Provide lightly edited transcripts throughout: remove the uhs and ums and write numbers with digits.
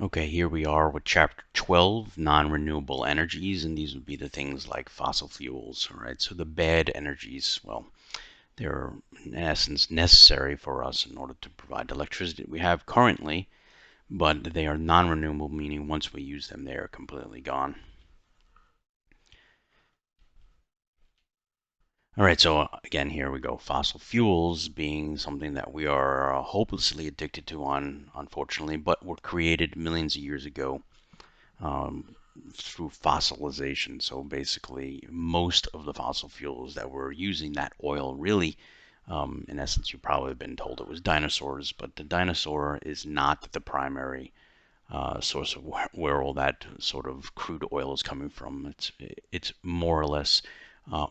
Okay, here we are with chapter 12, non-renewable energies, and these would be the things like fossil fuels, all right? So the bad energies, well, they're in essence necessary for us in order to provide the electricity we have currently, but they are non-renewable, meaning once we use them, they are completely gone. All right, so again, here we go. Fossil fuels being something that we are hopelessly addicted to, unfortunately, but were created millions of years ago through fossilization. So basically, most of the fossil fuels that we're using, that oil, really, in essence, you've probably been told it was dinosaurs, but the dinosaur is not the primary source of where all that sort of crude oil is coming from. It's more or less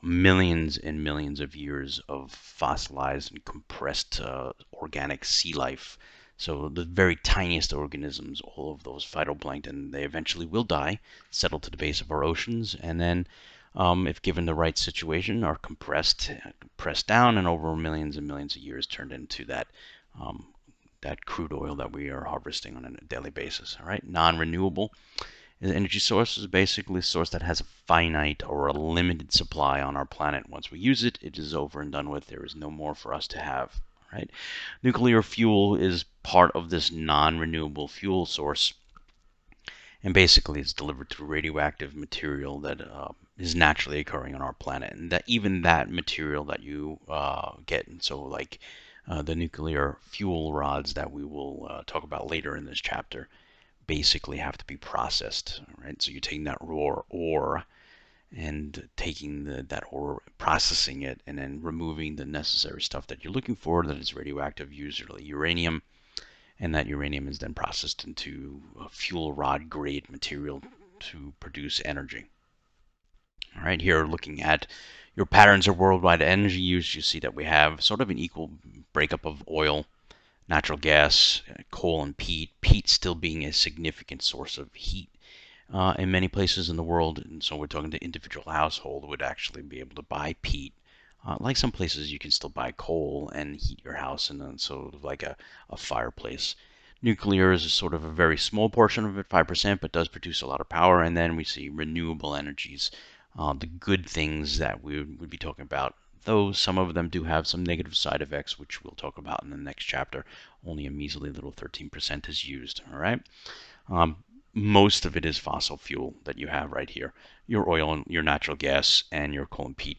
millions and millions of years of fossilized and compressed organic sea life. So the very tiniest organisms, all of those phytoplankton, they eventually will die, settle to the base of our oceans, and then, if given the right situation, are pressed down, and over millions and millions of years turned into um, that crude oil that we are harvesting on a daily basis. All right, non-renewable energy source is basically a source that has a finite or a limited supply on our planet. Once we use it, it is over and done with. There is no more for us to have. Right? Nuclear fuel is part of this non-renewable fuel source, and basically it's delivered through radioactive material that is naturally occurring on our planet, and that even that material that you get, and so like the nuclear fuel rods that we will talk about later in this chapter, basically have to be processed, right? So you're taking that raw ore and taking that ore, processing it, and then removing the necessary stuff that you're looking for that is radioactive, usually uranium, and that uranium is then processed into a fuel rod grade material to produce energy. All right, here looking at your patterns of worldwide energy use, you see that we have sort of an equal breakup of oil, natural gas, coal, and peat. Peat still being a significant source of heat in many places in the world. And so we're talking the individual household would actually be able to buy peat. Like some places, you can still buy coal and heat your house, and then sort of like a fireplace. Nuclear is sort of a very small portion of it, 5%, but does produce a lot of power. And then we see renewable energies, the good things that we would be talking about, though some of them do have some negative side effects, which we'll talk about in the next chapter. Only a measly little 13% is used. All right. Um, Most of it is fossil fuel that you have right here: your oil, and your natural gas, and your coal and peat.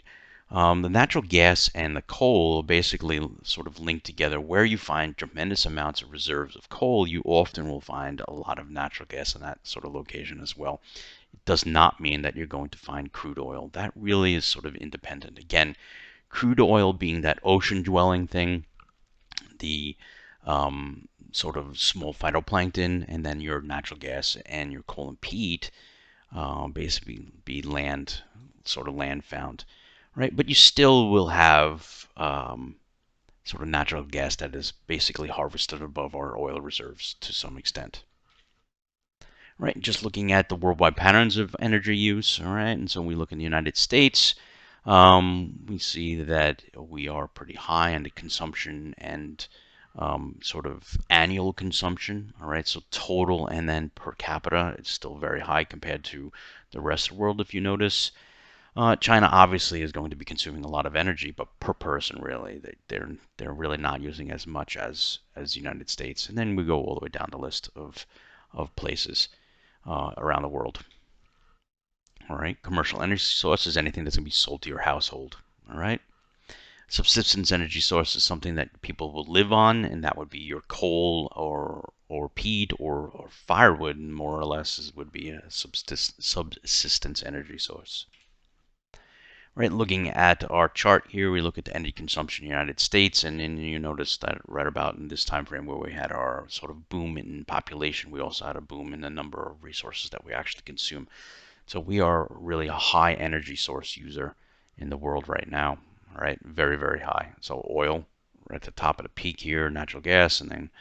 The natural gas and the coal basically sort of link together. Where you find tremendous amounts of reserves of coal, you often will find a lot of natural gas in that sort of location as well. It does not mean that you're going to find crude oil. That really is sort of independent. Again, crude oil being that ocean dwelling thing, the sort of small phytoplankton, and then your natural gas and your coal and peat basically be sort of land found, right? But you still will have sort of natural gas that is basically harvested above our oil reserves to some extent. Right, just looking at the worldwide patterns of energy use, all right, and so we look in the United States, we see that we are pretty high on the consumption and sort of annual consumption, all right, so total and then per capita, it's still very high compared to the rest of the world, if you notice. China obviously is going to be consuming a lot of energy, but per person, really, they're really not using as much as the United States. And then we go all the way down the list of places around the world. All right, commercial energy source is anything that's going to be sold to your household. All right, subsistence energy source is something that people will live on, and that would be your coal or peat or firewood, more or less, would be a subsistence energy source. Right, looking at our chart here, we look at the energy consumption in the United States, and then you notice that right about in this time frame where we had our sort of boom in population, we also had a boom in the number of resources that we actually consume. So we are really a high energy source user in the world right now, right? Very, very high. So oil, right at the top of the peak here, natural gas, and then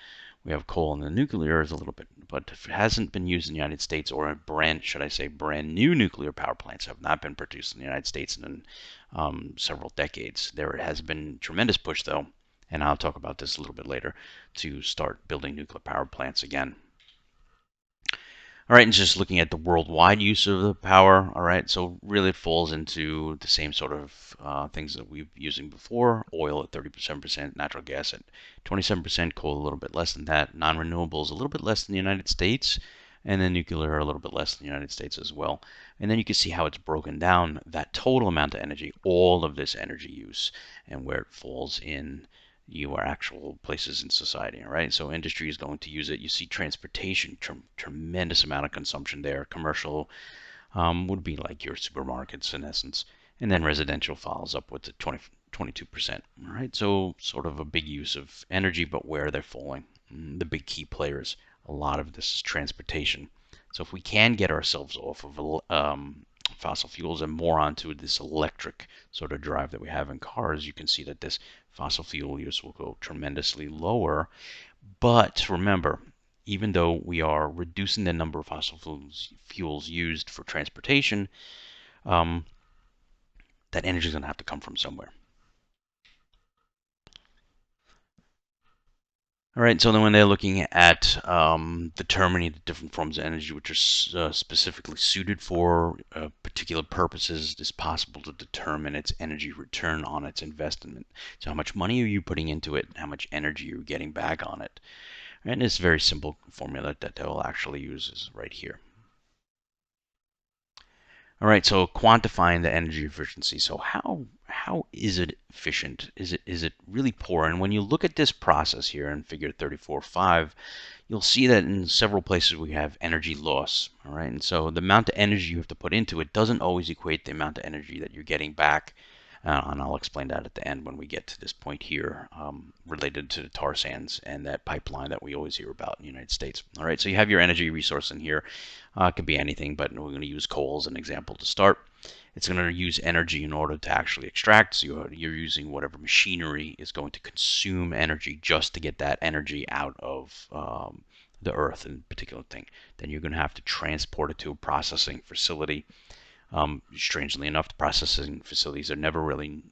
we have coal, and the nuclear is a little bit, but if it hasn't been used in the United States, or should I say, brand new nuclear power plants have not been produced in the United States in several decades. There has been tremendous push, though, and I'll talk about this a little bit later, to start building nuclear power plants again. All right, and just looking at the worldwide use of the power, all right, so really it falls into the same sort of things that we've been using before. Oil at 37%, natural gas at 27%, coal a little bit less than that, non-renewables a little bit less than the United States, and then nuclear a little bit less than the United States as well. And then you can see how it's broken down, that total amount of energy, all of this energy use, and where it falls in your actual places in society, right? So industry is going to use it. You see transportation, tremendous amount of consumption there. Commercial would be like your supermarkets in essence. And then residential follows up with the 22%, all right? So sort of a big use of energy, but where they're falling. The big key players, a lot of this is transportation. So if we can get ourselves off of fossil fuels and more onto this electric sort of drive that we have in cars, you can see that this fossil fuel use will go tremendously lower. But remember, even though we are reducing the number of fossil fuels used for transportation, um, that energy is going to have to come from somewhere. All right, so then when they're looking at determining the different forms of energy which are specifically suited for particular purposes, it's possible to determine its energy return on its investment. So how much money are you putting into it and how much energy you're getting back on it. And it's a very simple formula that they'll actually use is right here. All right, so quantifying the energy efficiency. So how is it efficient? Is it really poor? And when you look at this process here in figure 34.5, you'll see that in several places we have energy loss. All right, and so the amount of energy you have to put into it doesn't always equate the amount of energy that you're getting back. And I'll explain that at the end when we get to this point here related to the tar sands and that pipeline that we always hear about in the United States. All right, so you have your energy resource in here. It could be anything, but we're going to use coal as an example to start. It's going to use energy in order to actually extract. So you're using whatever machinery is going to consume energy just to get that energy out of the earth in particular thing. Then you're going to have to transport it to a processing facility. Strangely enough, the processing facilities are never really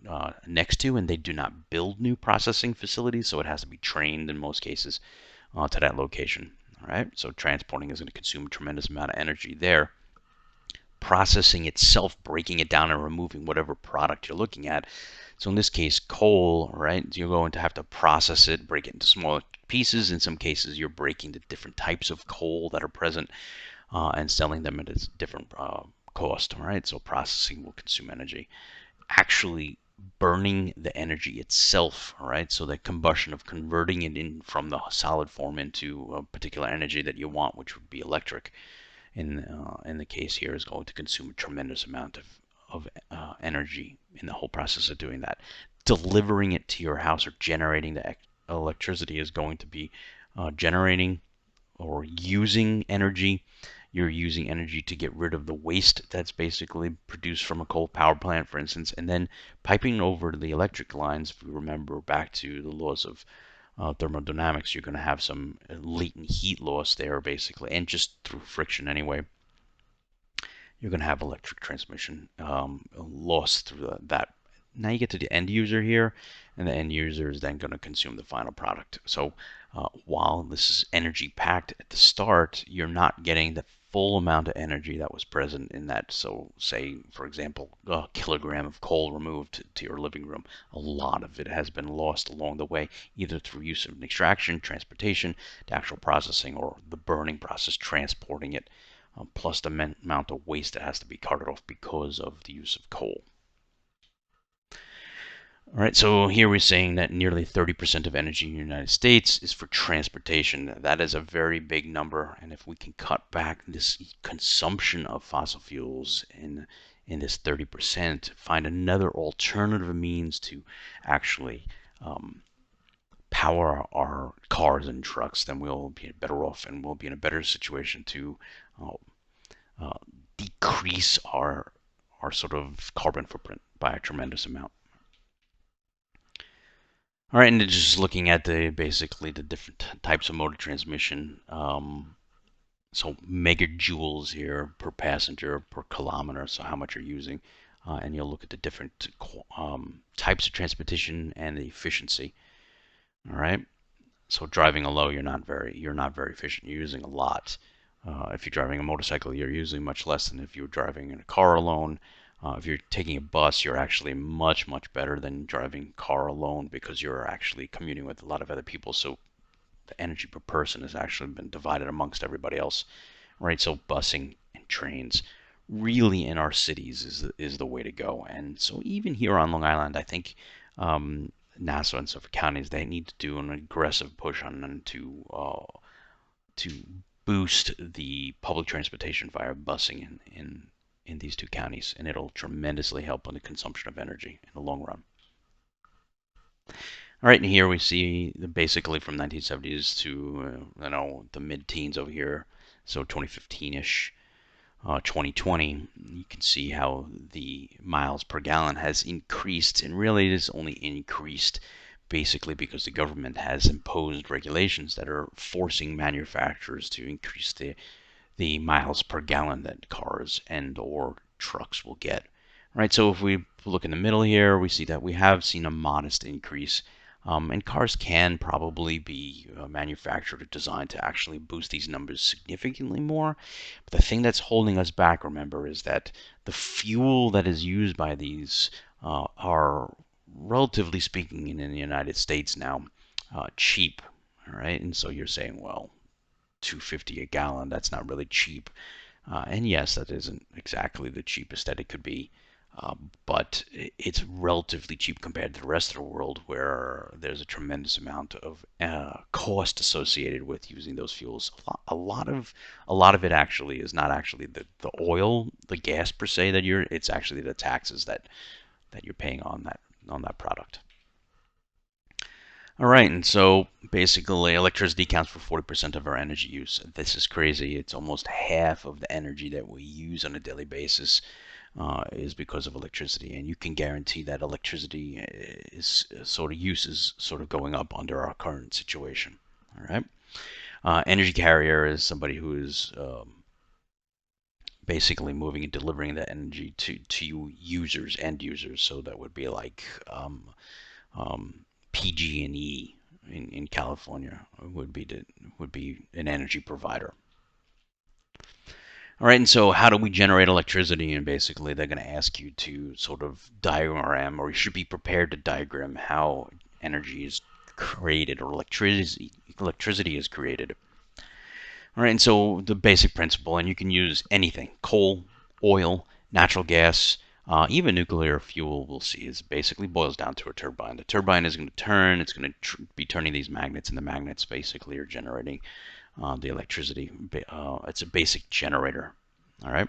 next to, and they do not build new processing facilities, so it has to be trained in most cases to that location. All right, so transporting is going to consume a tremendous amount of energy there. Processing itself, breaking it down and removing whatever product you're looking at. So in this case, coal, right? You're going to have to process it, break it into smaller pieces. In some cases, you're breaking the different types of coal that are present and selling them at a different cost. All right, so processing will consume energy. Actually burning the energy itself, all right, so the combustion of converting it in from the solid form into a particular energy that you want, which would be electric in the case here, is going to consume a tremendous amount of energy in the whole process of doing that. Delivering it to your house or generating the electricity is going to be generating or using energy. You're using energy to get rid of the waste that's basically produced from a coal power plant, for instance, and then piping over to the electric lines. If we remember back to the laws of thermodynamics, you're going to have some latent heat loss there, basically, and just through friction anyway. You're going to have electric transmission loss through that. Now you get to the end user here, and the end user is then going to consume the final product. So while this is energy packed at the start, you're not getting the full amount of energy that was present in that. So say, for example, a kilogram of coal removed to your living room, a lot of it has been lost along the way, either through use of extraction, transportation, the actual processing, or the burning process, transporting it, plus the amount of waste that has to be carted off because of the use of coal. All right, so here we're saying that nearly 30% of energy in the United States is for transportation. That is a very big number, and if we can cut back this consumption of fossil fuels in this 30%, find another alternative means to actually power our cars and trucks, then we'll be better off and we'll be in a better situation to uh, decrease our sort of carbon footprint by a tremendous amount. All right, and just looking at basically the different types of motor transmission. So megajoules here per passenger per kilometer. So how much you're using, and you'll look at the different types of transportation and the efficiency. All right. So driving a low, you're not very efficient. You're using a lot. If you're driving a motorcycle, you're using much less than if you're driving in a car alone. If you're taking a bus, you're actually much, much better than driving car alone because you're actually commuting with a lot of other people. So the energy per person has actually been divided amongst everybody else, right? So busing and trains really in our cities is the way to go. And so even here on Long Island, I think Nassau and Suffolk counties they need to do an aggressive push on them to boost the public transportation via busing in these two counties, and it'll tremendously help on the consumption of energy in the long run. All right, and here we see basically from 1970s to the mid-teens over here, so 2015-ish, 2020. You can see how the miles per gallon has increased, and really it is only increased basically because the government has imposed regulations that are forcing manufacturers to increase the miles per gallon that cars and or trucks will get. Right, so if we look in the middle here, we see that we have seen a modest increase. And cars can probably be manufactured or designed to actually boost these numbers significantly more. But the thing that's holding us back, remember, is that the fuel that is used by these are, relatively speaking, in the United States now, cheap. All right, and so you're saying, well, 250 a gallon, that's not really cheap. And yes, that isn't exactly the cheapest that it could be, but it's relatively cheap compared to the rest of the world, where there's a tremendous amount of cost associated with using those fuels. A lot of it actually is not actually the oil, the gas per se that it's actually the taxes that you're paying on that product. All right, and so basically, electricity accounts for 40% of our energy use. This is crazy. It's almost half of the energy that we use on a daily basis is because of electricity, and you can guarantee that electricity is sort of use is sort of going up under our current situation. All right, energy carrier is somebody who is basically moving and delivering the energy to you users, end users. So that would be like PG&E in California would be an energy provider. All right, and so how do we generate electricity? And basically, they're going to ask you to sort of diagram, or you should be prepared to diagram how energy is created or electricity is created. All right, and so the basic principle, and you can use anything: coal, oil, natural gas, even nuclear fuel. We'll see is basically boils down to a turbine. The turbine is going to turn; it's going to be turning these magnets, and the magnets basically are generating the electricity. It's a basic generator. All right.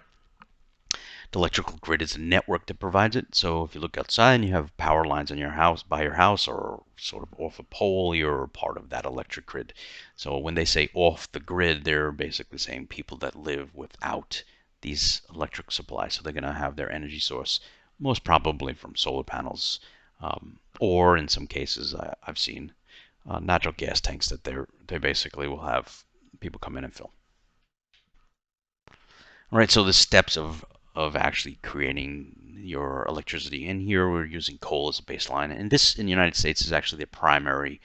The electrical grid is a network that provides it. So if you look outside and you have power lines in your house, by your house, or sort of off a pole, you're part of that electric grid. So when they say off the grid, they're basically saying people that live without these electric supplies. So they're going to have their energy source most probably from solar panels, or in some cases I've seen natural gas tanks that they basically will have people come in and fill. All right, so the steps of actually creating your electricity. In here, we're using coal as a baseline, and this in the United States is actually the primary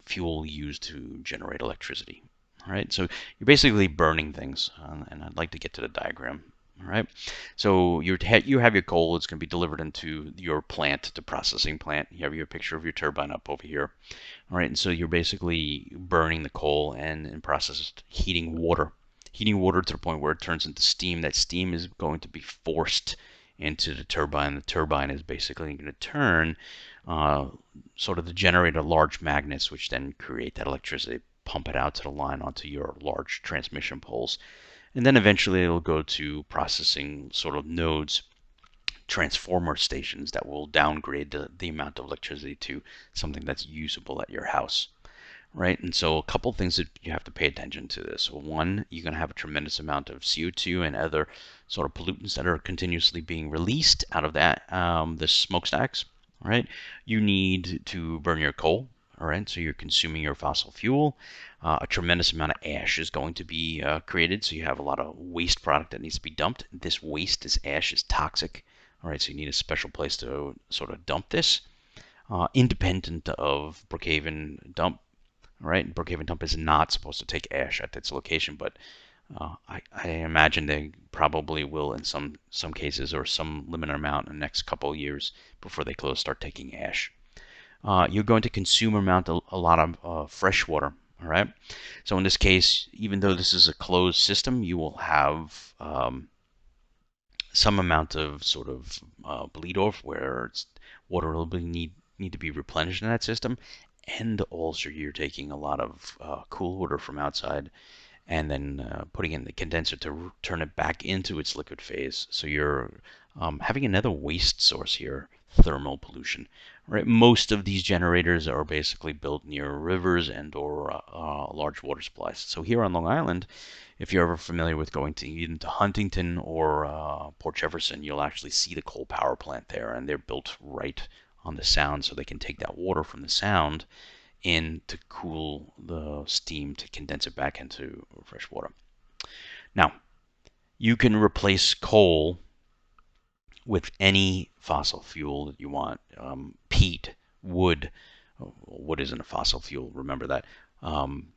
fuel used to generate electricity. All right, so you're basically burning things, and I'd like to get to the diagram. All right, so you have your coal. It's going to be delivered into your plant, the processing plant. You have your picture of your turbine up over here. All right, and so you're basically burning the coal and in process heating water to the point where it turns into steam. That steam is going to be forced into the turbine. The turbine is basically going to turn sort of to generate a large magnets, which then create that electricity, pump it out to the line onto your large transmission poles. And then eventually it'll go to processing sort of nodes, transformer stations that will downgrade the amount of electricity to something that's usable at your house. Right, and so a couple things that you have to pay attention to this. One, you're going to have a tremendous amount of CO2 and other sort of pollutants that are continuously being released out of the smokestacks. Right, you need to burn your coal. All right, so you're consuming your fossil fuel. A tremendous amount of ash is going to be created, so you have a lot of waste product that needs to be dumped. This waste, this ash, is toxic. All right, so you need a special place to sort of dump this, independent of Brookhaven dump. Right, Brookhaven dump is not supposed to take ash at its location, but I imagine they probably will in some cases, or some limited amount in the next couple of years before they start taking ash. You're going to consume a lot of fresh water. All right. So in this case, even though this is a closed system, you will have some amount of sort of bleed off where water will need to be replenished in that system, and also you're taking a lot of cool water from outside and then putting in the condenser to turn it back into its liquid phase. So you're having another waste source here, thermal pollution. Right? Most of these generators are basically built near rivers and or large water supplies. So here on Long Island, if you're ever familiar with going to even to Huntington or Port Jefferson, you'll actually see the coal power plant there, and they're built right on the sound, so they can take that water from the sound in to cool the steam to condense it back into fresh water. Now, you can replace coal with any fossil fuel that you want. Peat, wood. Wood isn't a fossil fuel, remember that. Um,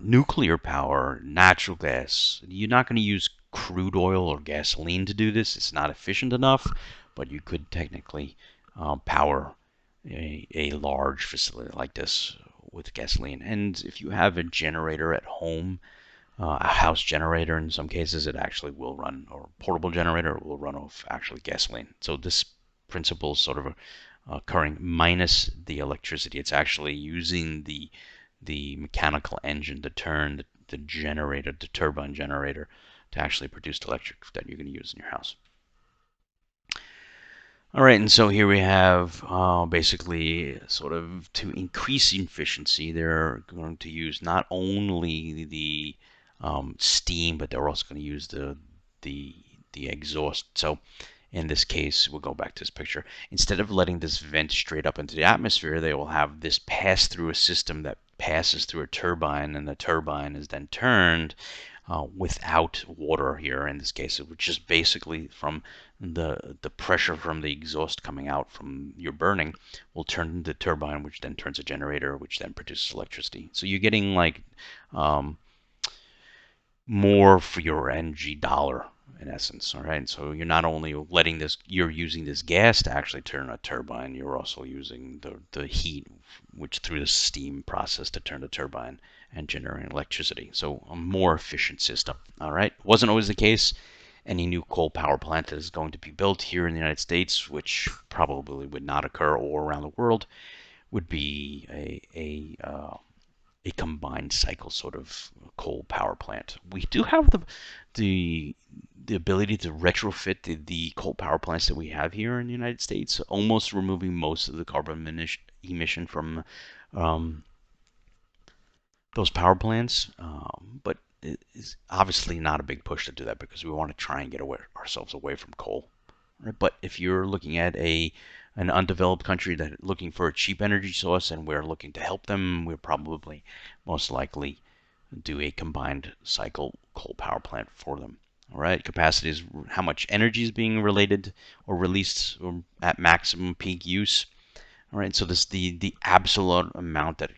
Nuclear power, natural gas. You're not going to use crude oil or gasoline to do this. It's not efficient enough, but you could technically power a large facility like this with gasoline. And if you have a generator at home, a house generator in some cases, it actually will run, or a portable generator will run off actually gasoline. So this principle is sort of occurring minus the electricity. It's actually using the mechanical engine to turn the generator, the turbine generator, to actually produce the electric that you're going to use in your house. All right, and so here we have basically sort of to increase efficiency, they're going to use not only the steam, but they're also going to use the the exhaust. So in this case, we'll go back to this picture. Instead of letting this vent straight up into the atmosphere, they will have this pass through a system that passes through a turbine, and the turbine is then turned without water here in this case, which is basically from the pressure from the exhaust coming out from your burning will turn the turbine, which then turns a generator, which then produces electricity. So you're getting like um, more for your energy dollar in essence. All right. So you're not only letting this, you're using this gas to actually turn a turbine, you're also using the heat, which through the steam process to turn the turbine and generate electricity. So a more efficient system. All right. Wasn't always the case. Any new coal power plant that is going to be built here in the United States, which probably would not occur all around the world, would be a combined cycle sort of coal power plant. We do have the the ability to retrofit the coal power plants that we have here in the United States, almost removing most of the carbon emission from um, those power plants. But it's obviously not a big push to do that because we want to try and get ourselves away from coal. Right? But if you're looking at an undeveloped country that looking for a cheap energy source and we're looking to help them, we'll probably most likely do a combined cycle coal power plant for them. All right, capacity is how much energy is being related or released at maximum peak use. All right, so this the absolute amount that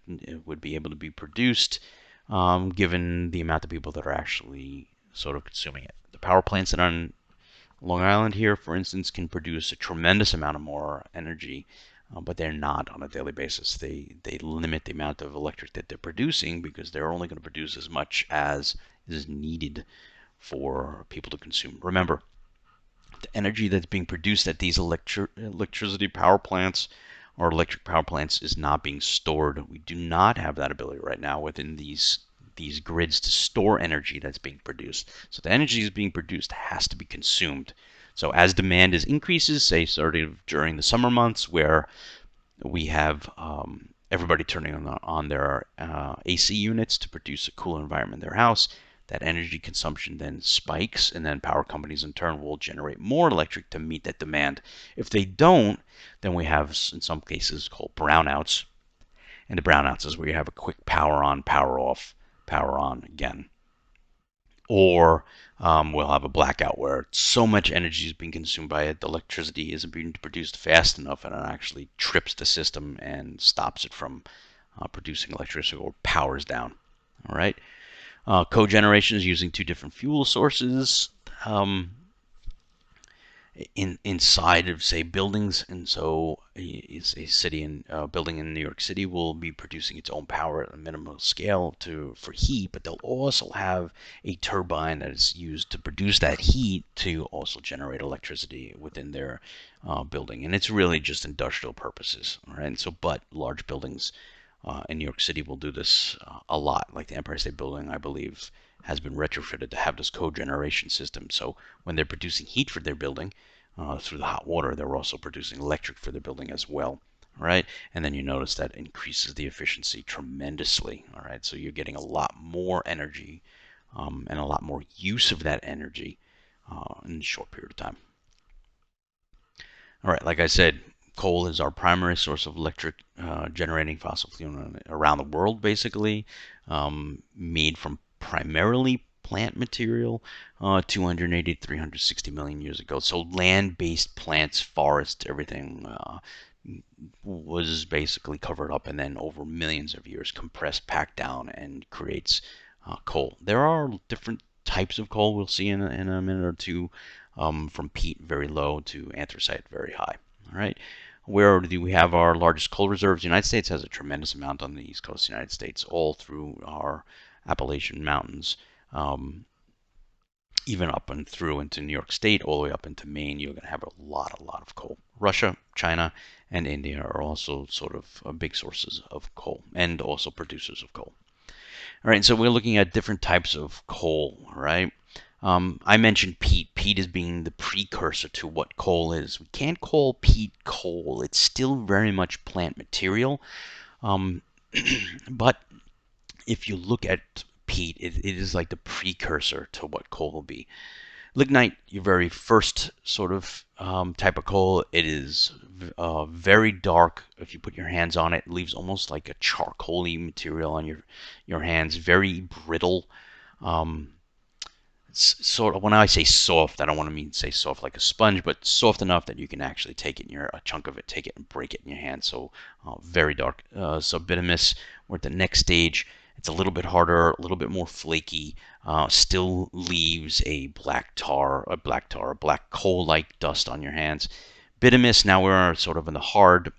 would be able to be produced, given the amount of people that are actually sort of consuming it. The power plants that are on Long Island here, for instance, can produce a tremendous amount of more energy, but they're not on a daily basis. They limit the amount of electric that they're producing because they're only going to produce as much as is needed for people to consume. Remember, the energy that's being produced at these electricity power plants or electric power plants is not being stored. We do not have that ability right now within these grids to store energy that's being produced. So the energy is being produced has to be consumed. So as demand is increases, say starting during the summer months where we have everybody turning on their AC units to produce a cooler environment in their house, that energy consumption then spikes, and then power companies in turn will generate more electric to meet that demand. If they don't, then we have, in some cases, called brownouts. And the brownouts is where you have a quick power on, power off, power on again. Or we'll have a blackout where so much energy is being consumed by it, the electricity isn't being produced fast enough, and it actually trips the system and stops it from producing electricity or powers down. All right. Cogeneration is using two different fuel sources. Inside of, say, buildings, and so a city in building in New York City will be producing its own power at a minimal scale for heat, but they'll also have a turbine that is used to produce that heat to also generate electricity within their building, and it's really just industrial purposes. All right, and so but large buildings in New York City will do this a lot, like the Empire State Building, I believe, has been retrofitted to have this cogeneration system. So when they're producing heat for their building through the hot water, they're also producing electric for their building as well. All right, and then you notice that increases the efficiency tremendously. All right, so you're getting a lot more energy and a lot more use of that energy in a short period of time. All right, like I said, coal is our primary source of electric generating fossil fuel around the world, basically, made from primarily plant material 280 to 360 million years ago. So land-based plants, forests, everything was basically covered up and then over millions of years compressed, packed down, and creates coal. There are different types of coal we'll see in a minute or two, from peat very low to anthracite very high. All right. Where do we have our largest coal reserves? The United States has a tremendous amount on the east coast of the United States, all through our Appalachian Mountains, even up and through into New York State, all the way up into Maine. You're going to have a lot of coal. Russia, China, and India are also sort of big sources of coal and also producers of coal. All right, so we're looking at different types of coal, right? I mentioned peat. Peat is being the precursor to what coal is. We can't call peat coal. It's still very much plant material. Um, but if you look at peat, it is like the precursor to what coal will be. Lignite, your very first sort of type of coal, it is very dark. If you put your hands on it, it leaves almost like a charcoaly material on your hands, very brittle. Um, Sort of, when I say soft, I don't want to mean say soft like a sponge, but soft enough that you can actually take it in a chunk of it, take it and break it in your hand. So very dark. So bituminous, we're at the next stage. It's a little bit harder, a little bit more flaky. Still leaves a black coal-like dust on your hands. Bituminous, now we're sort of in the hard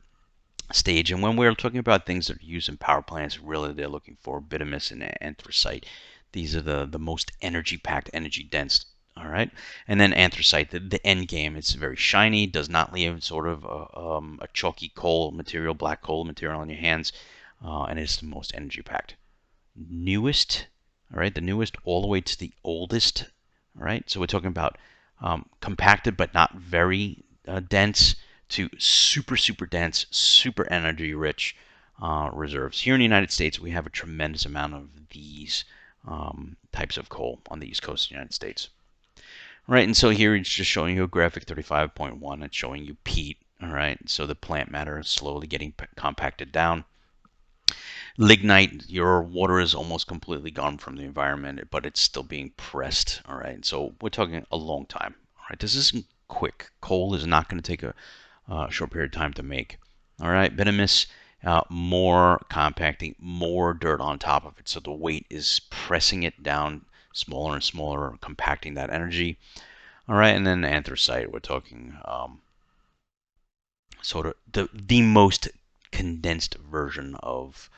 stage. And when we're talking about things that are used in power plants, really they're looking for bituminous and anthracite. These are the most energy packed, energy dense. All right. And then anthracite, the end game. It's very shiny, does not leave sort of a chalky coal material, black coal material on your hands, and it's the most energy packed. Newest, all right, the newest all the way to the oldest. All right. So we're talking about compacted but not very dense to super dense, super energy rich reserves. Here in the United States, we have a tremendous amount of these types of coal on the east coast of the United States. All right, and so here it's just showing you a graphic 35.1. It's showing you peat. All right, so the plant matter is slowly getting compacted down. Lignite, your water is almost completely gone from the environment, but it's still being pressed. All right, so we're talking a long time. All right, this isn't quick. Coal is not going to take a short period of time to make. All right, bituminous, more compacting, more dirt on top of it. So the weight is pressing it down smaller and smaller, compacting that energy. All right, and then anthracite, we're talking sort of the most condensed version of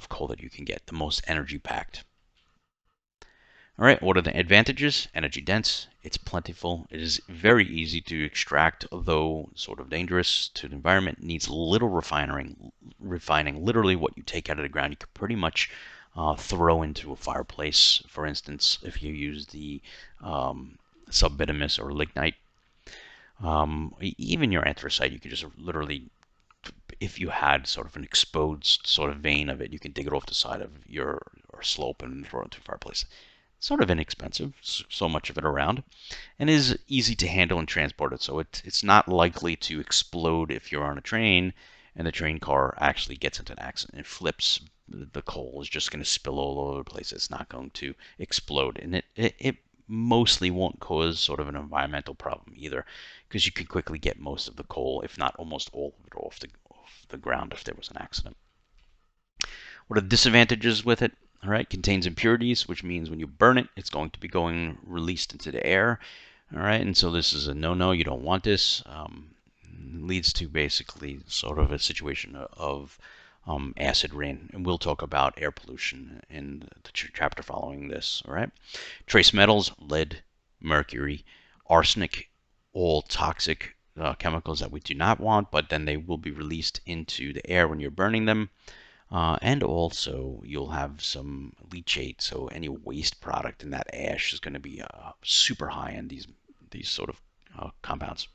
coal that you can get, the most energy packed. All right, what are the advantages? Energy dense, it's plentiful, it is very easy to extract, although sort of dangerous to the environment, needs little refining. Literally what you take out of the ground, you could pretty much throw into a fireplace, for instance, if you use the subbituminous or lignite. Even your anthracite, you could just literally, if you had sort of an exposed sort of vein of it, you can dig it off the side of your slope and throw it into a fireplace. Sort of inexpensive, so much of it around, and is easy to handle and transport it. So it's not likely to explode if you're on a train and the train car actually gets into an accident and flips. The coal is just going to spill all over the place. It's not going to explode, and it mostly won't cause sort of an environmental problem either, because you could quickly get most of the coal, if not almost all of it, off the ground if there was an accident. What are the disadvantages with it? All right, contains impurities, which means when you burn it, it's going to be going released into the air. All right, and so this is a no-no. You don't want this. Leads to basically sort of a situation of acid rain, and we'll talk about air pollution in the chapter following this. All right, trace metals, lead, mercury, arsenic, all toxic chemicals that we do not want, but then they will be released into the air when you're burning them. And also, you'll have some leachate, so any waste product in that ash is going to be super high in these sort of compounds.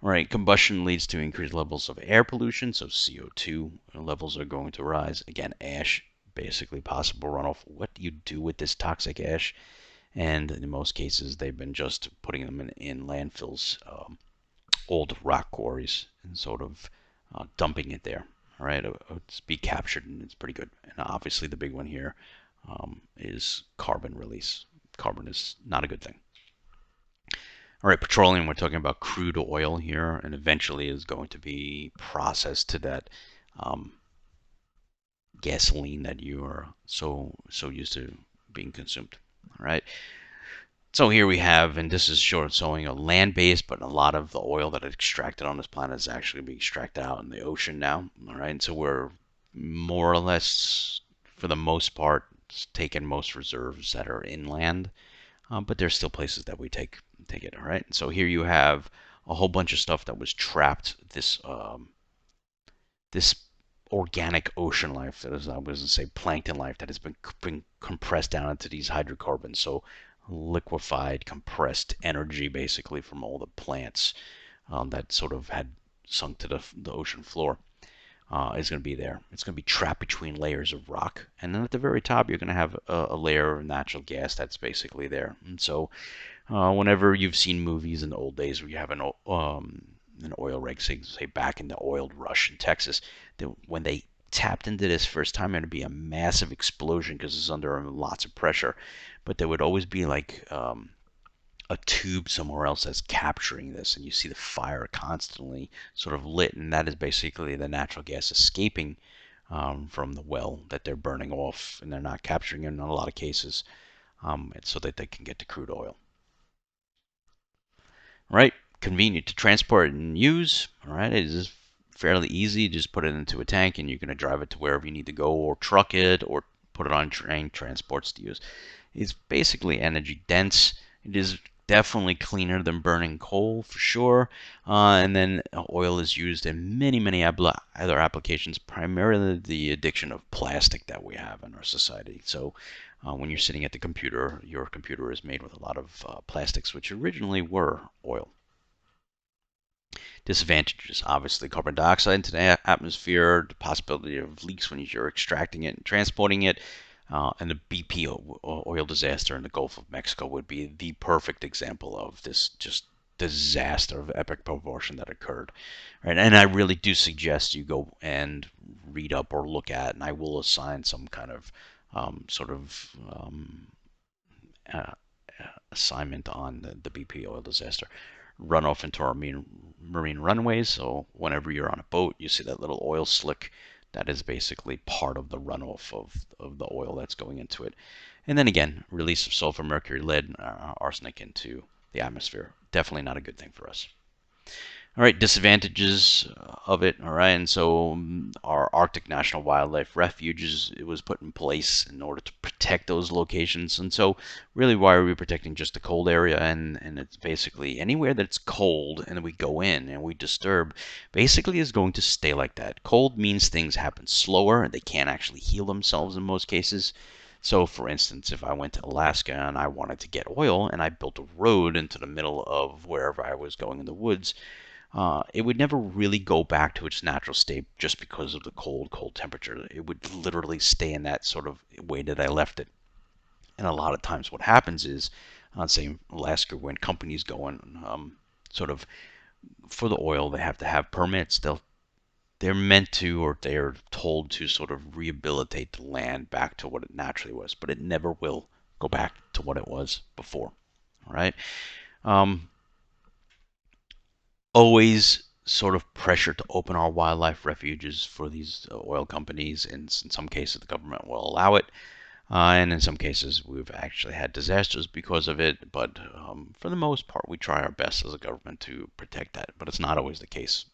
All right, combustion leads to increased levels of air pollution, so CO2 levels are going to rise. Again, ash, basically possible runoff. What do you do with this toxic ash? And in most cases, they've been just putting them in landfills, old rock quarries, and sort of dumping it there. All right, it's be captured, and it's pretty good. And obviously, the big one here is carbon release. Carbon is not a good thing. All right, petroleum, we're talking about crude oil here, and eventually is going to be processed to that um, gasoline that you are so used to being consumed. All right. So here we have, and this is showing a land-based, but a lot of the oil that is extracted on this planet is actually being extracted out in the ocean now. All right, and so we're more or less, for the most part, taking most reserves that are inland, but there's still places that we take it. All right, and so here you have a whole bunch of stuff that was trapped. This organic ocean life, that is, I was going to say plankton life, that has been compressed down into these hydrocarbons. So liquefied, compressed energy basically from all the plants that sort of had sunk to the ocean floor is going to be there. It's going to be trapped between layers of rock. And then at the very top, you're going to have a layer of natural gas that's basically there. And so whenever you've seen movies in the old days where you have an oil rig, say back in the oil rush in Texas, when they tapped into this first time, it'd be a massive explosion because it's under lots of pressure. But there would always be like a tube somewhere else that's capturing this, and you see the fire constantly sort of lit, and that is basically the natural gas escaping from the well that they're burning off, and they're not capturing it in a lot of cases, so that they can get to crude oil. Right? Convenient to transport and use. All right, it is fairly easy. Just put it into a tank and you're going to drive it to wherever you need to go, or truck it, or put it on train transports to use. It's basically energy dense. It is definitely cleaner than burning coal for sure. And then oil is used in many other applications, primarily the addiction of plastic that we have in our society. So when you're sitting at the computer, your computer is made with a lot of plastics, which originally were oil. Disadvantages, obviously, carbon dioxide into the atmosphere, the possibility of leaks when you're extracting it and transporting it, and the BP oil disaster in the Gulf of Mexico would be the perfect example of this just disaster of epic proportion that occurred. Right? And I really do suggest you go and read up or look at, and I will assign some kind of sort of uh, assignment on the BP oil disaster. Runoff into our marine runways. So whenever you're on a boat, you see that little oil slick. That is basically part of the runoff of the oil that's going into it. And then again, release of sulfur, mercury, lead, arsenic into the atmosphere. Definitely not a good thing for us. All right, disadvantages of it. All right, and so our Arctic National Wildlife Refuges, it was put in place in order to protect those locations. And so really, why are we protecting just the cold area? And it's basically anywhere that's cold and we go in and we disturb, basically is going to stay like that. Cold means things happen slower and they can't actually heal themselves in most cases. So for instance, if I went to Alaska and I wanted to get oil and I built a road into the middle of wherever I was going in the woods, it would never really go back to its natural state just because of the cold temperature. It would literally stay in that sort of way that I left it. And a lot of times what happens is, say in Alaska, when companies go in sort of for the oil, they have to have permits. They're meant to, or they're told to sort of rehabilitate the land back to what it naturally was, but it never will go back to what it was before. All right. Um, Always sort of pressure to open our wildlife refuges for these oil companies, and in some cases the government will allow it. And in some cases, we've actually had disasters because of it. But for the most part, we try our best as a government to protect that. But it's not always the case.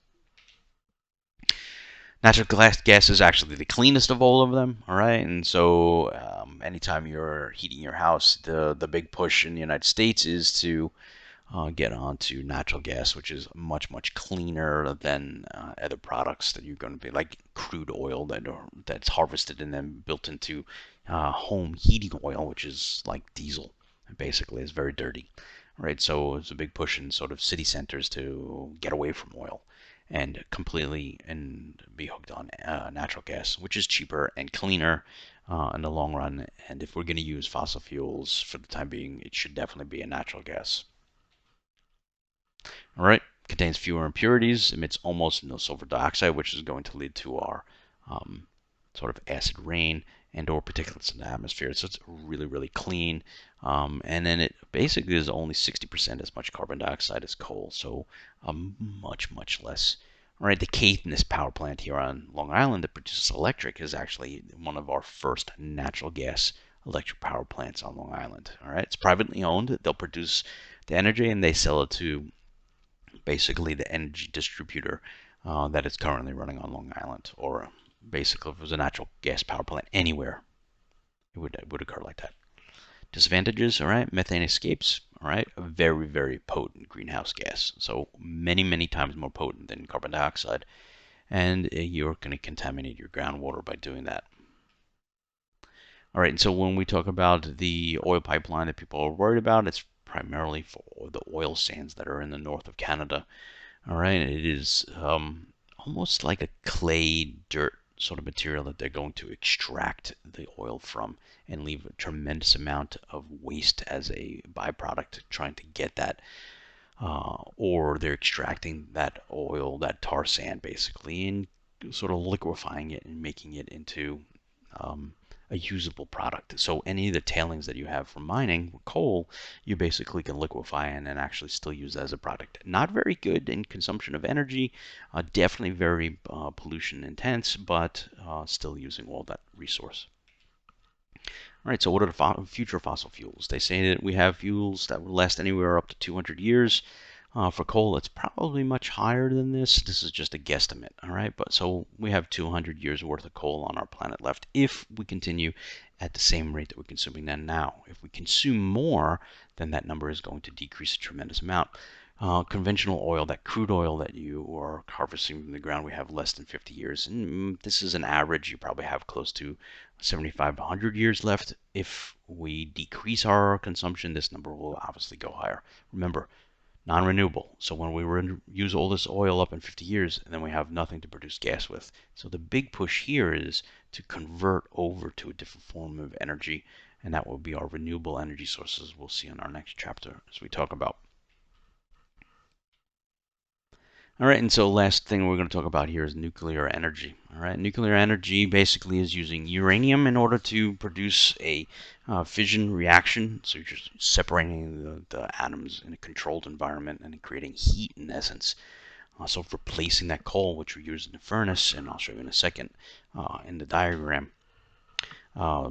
Natural gas is actually the cleanest of all of them, all right? And so anytime you're heating your house, the big push in the United States is to get onto natural gas, which is much cleaner than other products that you're going to be like crude oil that's harvested and then built into home heating oil, which is like diesel. Basically, is very dirty, right? So it's a big push in sort of city centers to get away from oil and completely and be hooked on natural gas, which is cheaper and cleaner in the long run. And if we're going to use fossil fuels for the time being, it should definitely be a natural gas. All right, contains fewer impurities, emits almost no sulfur dioxide, which is going to lead to our um, sort of acid rain and or particulates in the atmosphere. So it's really clean. And then it basically is only 60% as much carbon dioxide as coal, so much less. All right, the Caithness power plant here on Long Island that produces electric is actually one of our first natural gas electric power plants on Long Island. All right, it's privately owned. They'll produce the energy and they sell it to basically the energy distributor that is currently running on Long Island, or basically if it was a natural gas power plant anywhere, it would occur like that. Disadvantages, all right, methane escapes, all right, a very potent greenhouse gas, so many times more potent than carbon dioxide, and you're going to contaminate your groundwater by doing that. All right, and so when we talk about the oil pipeline that people are worried about, it's primarily for the oil sands that are in the north of Canada. All right, it is almost like a clay dirt sort of material that they're going to extract the oil from and leave a tremendous amount of waste as a byproduct trying to get that. Or they're extracting that oil, that tar sand basically, and sort of liquefying it and making it into um, a usable product. So any of the tailings that you have from mining coal, you basically can liquefy and then actually still use as a product. Not very good in consumption of energy, definitely very pollution intense, but still using all that resource. All right, so what are the future fossil fuels? They say that we have fuels that will last anywhere up to 200 years. For coal, it's probably much higher than this. This is just a guesstimate, all right? But so we have 200 years worth of coal on our planet left if we continue at the same rate that we're consuming that now. If we consume more, then that number is going to decrease a tremendous amount. Conventional oil, that crude oil that you are harvesting from the ground, we have less than 50 years. And this is an average. You probably have close to 7,500 years left. If we decrease our consumption, this number will obviously go higher. Remember, non-renewable. So when we use all this oil up in 50 years, and then we have nothing to produce gas with. So the big push here is to convert over to a different form of energy, and that will be our renewable energy sources we'll see in our next chapter as we talk about. All right, and so last thing we're going to talk about here is nuclear energy. All right, nuclear energy basically is using uranium in order to produce a fission reaction. So you're just separating the atoms in a controlled environment and creating heat in essence. So replacing that coal, which we use in the furnace, and I'll show you in a second in the diagram.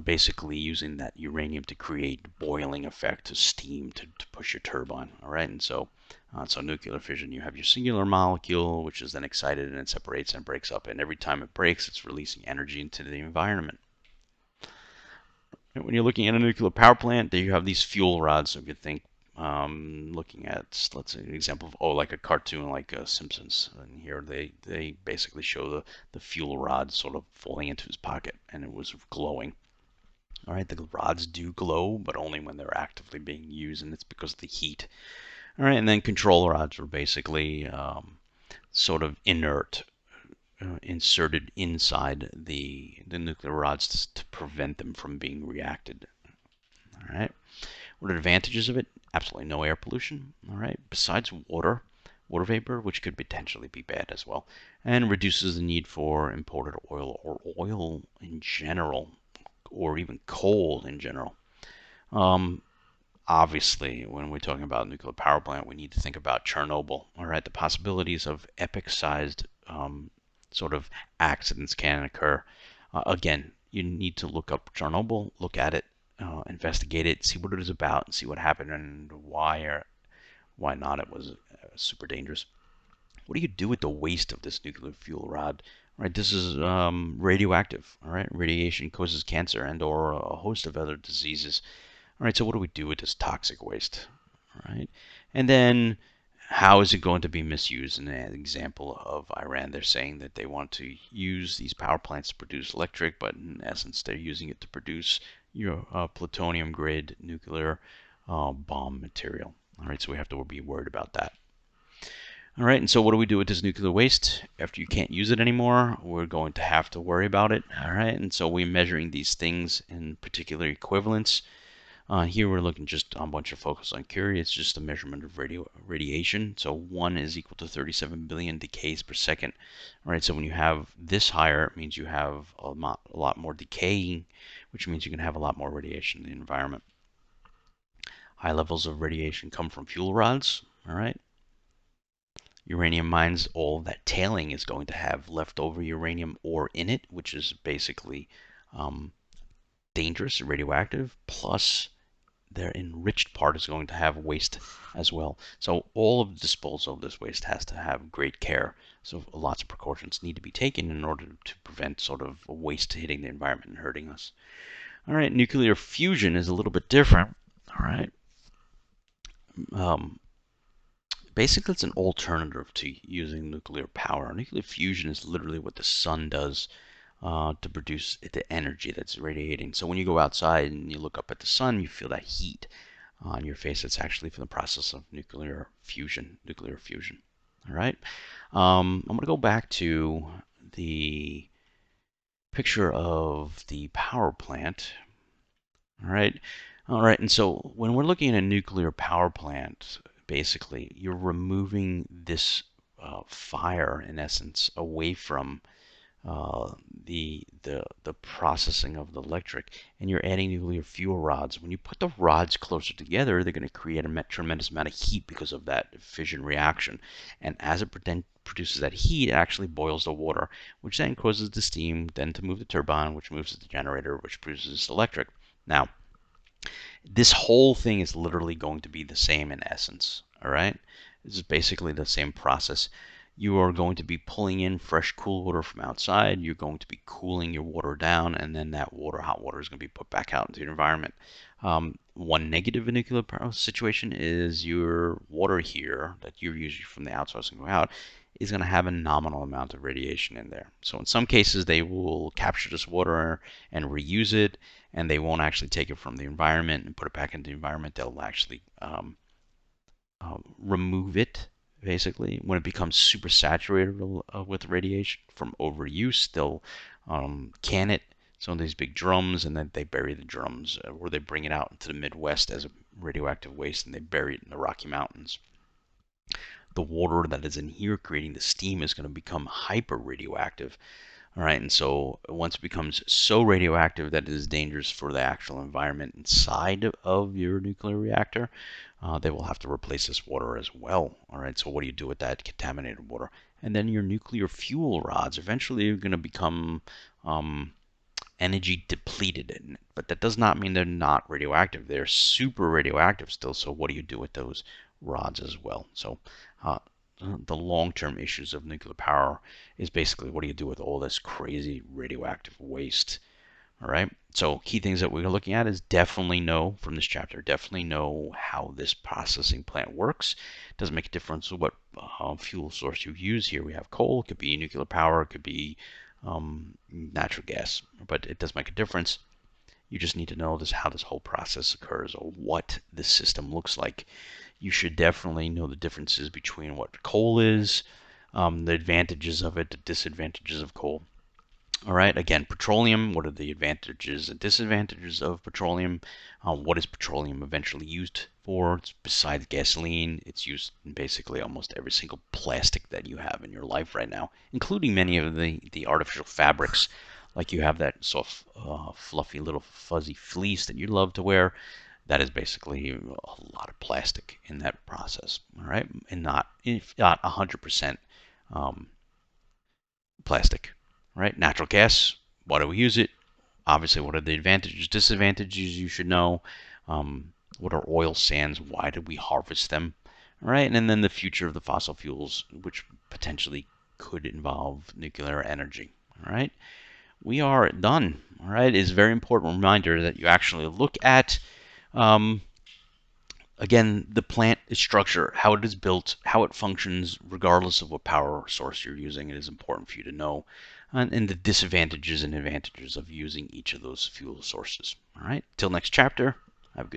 Basically using that uranium to create boiling effect, to steam, to push your turbine. All right, and so nuclear fission, you have your singular molecule, which is then excited and it separates and breaks up, and every time it breaks, it's releasing energy into the environment. When you're looking at a nuclear power plant, there you have these fuel rods. So if you think looking at, let's say, an example of, like a cartoon like Simpsons. And here they basically show the fuel rod sort of falling into his pocket, and it was glowing. All right, the rods do glow, but only when they're actively being used, and it's because of the heat. All right, and then control rods are basically sort of inert, inserted inside the nuclear rods to prevent them from being reacted. All right. What are the advantages of it? Absolutely no air pollution. All right. Besides water vapor, which could potentially be bad as well, and reduces the need for imported oil or oil in general, or even coal in general. Um, Obviously, when we're talking about a nuclear power plant, we need to think about Chernobyl. All right, the possibilities of epic-sized sort of accidents can occur. Again, you need to look up Chernobyl, look at it, investigate it, see what it is about, and see what happened and why not it was super dangerous. What do you do with the waste of this nuclear fuel rod? Right, this is radioactive. All right, radiation causes cancer and or a host of other diseases. All right, so what do we do with this toxic waste? All right, and then how is it going to be misused? In an example of Iran, they're saying that they want to use these power plants to produce electric, but in essence, they're using it to produce plutonium-grade nuclear bomb material. All right, so we have to be worried about that. All right, and so what do we do with this nuclear waste? After you can't use it anymore, we're going to have to worry about it. All right, and so we're measuring these things in particular equivalents. Here we're looking just a bunch of focus on Curie. It's just a measurement of radiation. So 1 is equal to 37 billion decays per second. All right, so when you have this higher, it means you have a lot more decaying, which means you can have a lot more radiation in the environment. High levels of radiation come from fuel rods. All right. Uranium mines, all that tailing is going to have leftover uranium ore in it, which is basically dangerous and radioactive, plus their enriched part is going to have waste as well. So all of the disposal of this waste has to have great care. So lots of precautions need to be taken in order to prevent sort of waste hitting the environment and hurting us. All right, nuclear fusion is a little bit different. All right. Basically, it's an alternative to using nuclear power. Nuclear fusion is literally what the sun does to produce the energy that's radiating. So when you go outside and you look up at the sun, you feel that heat on your face. It's actually from the process of nuclear fusion. All right. I'm going to go back to the picture of the power plant. All right. All right. And so when we're looking at a nuclear power plant, basically, you're removing this fire, in essence, away from the processing of the electric, and you're adding nuclear fuel rods. When you put the rods closer together, they're going to create a tremendous amount of heat because of that fission reaction. And as it produces that heat, it actually boils the water, which then causes the steam then to move the turbine, which moves the generator, which produces electric. Now, this whole thing is literally going to be the same in essence. All right, this is basically the same process. You are going to be pulling in fresh, cool water from outside. You're going to be cooling your water down, and then that water, hot water, is going to be put back out into the environment. One negative in nuclear power situation is your water here that you're using from the outsource and go out is going to have a nominal amount of radiation in there. So in some cases, they will capture this water and reuse it, and they won't actually take it from the environment and put it back into the environment. They'll actually remove it. Basically, when it becomes super saturated with radiation from overuse, they'll can it, some of these big drums, and then they bury the drums, or they bring it out into the Midwest as a radioactive waste, and they bury it in the Rocky Mountains. The water that is in here creating the steam is going to become hyper radioactive. All right, and so once it becomes so radioactive that it is dangerous for the actual environment inside of your nuclear reactor, they will have to replace this water as well. All right, so what do you do with that contaminated water? And then your nuclear fuel rods eventually are going to become energy depleted, but that does not mean they're not radioactive. They're super radioactive still. So what do you do with those rods as well? So the long-term issues of nuclear power is basically what do you do with all this crazy radioactive waste? All right. So key things that we're looking at is definitely know from this chapter, definitely know how this processing plant works. It doesn't make a difference what fuel source you use. Here we have coal. It could be nuclear power. It could be natural gas. But it does make a difference. You just need to know how this whole process occurs or what the system looks like. You should definitely know the differences between what coal is, the advantages of it, the disadvantages of coal. All right, again, petroleum, what are the advantages and disadvantages of petroleum? What is petroleum eventually used for? Besides gasoline, it's used in basically almost every single plastic that you have in your life right now, including many of the artificial fabrics. Like you have that soft, fluffy little fuzzy fleece that you love to wear. That is basically a lot of plastic in that process, all right? And not 100% plastic, right? Natural gas, why do we use it? Obviously, what are the advantages, disadvantages you should know. What are oil sands? Why did we harvest them? All right, and then the future of the fossil fuels, which potentially could involve nuclear energy. All right, we are done. All right, it's a very important reminder that you actually look at, again, the plant structure, how it is built, how it functions, regardless of what power source you're using. It is important for you to know, and the disadvantages and advantages of using each of those fuel sources. All right, till next chapter, have a good day.